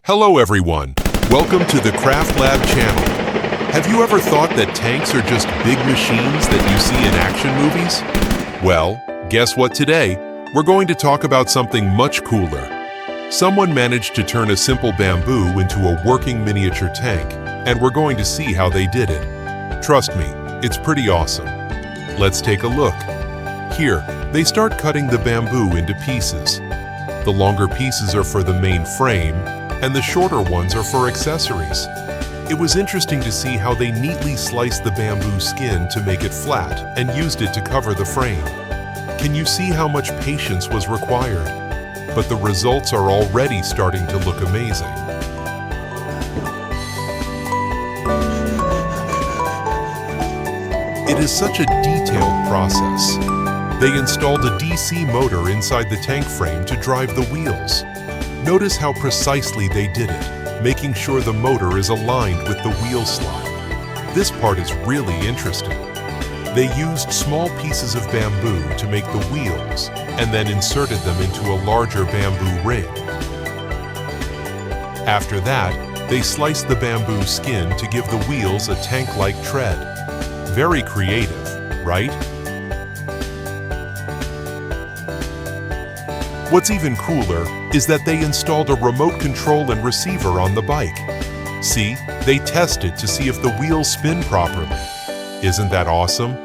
Hello everyone, welcome to the Craft Lab channel. Have you ever thought that tanks are just big machines that you see in action movies? Well, guess what today? We're going to talk about something much cooler. Someone managed to turn a simple bamboo into a working miniature tank, and we're going to see how they did it. Trust me, it's pretty awesome. Let's take a look. Here, they start cutting the bamboo into pieces. The longer pieces are for the main frame, and the shorter ones are for accessories. It was interesting to see how they neatly sliced the bamboo skin to make it flat and used it to cover the frame. Can you see how much patience was required? But the results are already starting to look amazing. It is such a detailed process. They installed a DC motor inside the tank frame to drive the wheels. Notice how precisely they did it, making sure the motor is aligned with the wheel slide. This part is really interesting. They used small pieces of bamboo to make the wheels and then inserted them into a larger bamboo ring. After that, they sliced the bamboo skin to give the wheels a tank-like tread. Very creative, right? What's even cooler is that they installed a remote control and receiver on the bike. See, they tested to see if the wheels spin properly. Isn't that awesome?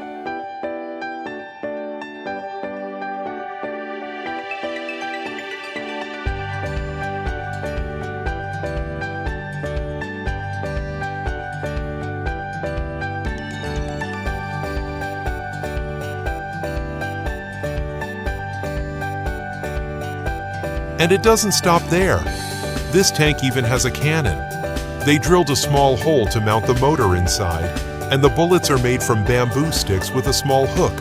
And it doesn't stop there. This tank even has a cannon. They drilled a small hole to mount the motor inside, and the bullets are made from bamboo sticks with a small hook.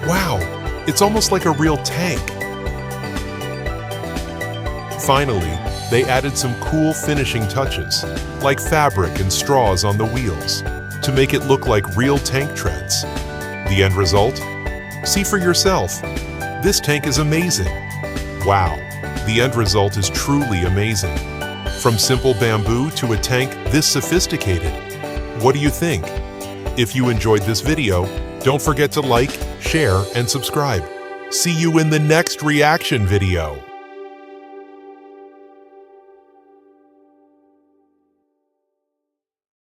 Wow, it's almost like a real tank. Finally, they added some cool finishing touches, like fabric and straws on the wheels, to make it look like real tank treads. The end result? See for yourself. This tank is amazing. Wow, the end result is truly amazing. From simple bamboo to a tank this sophisticated. What do you think? If you enjoyed this video, don't forget to like, share, and subscribe. See you in the next reaction video.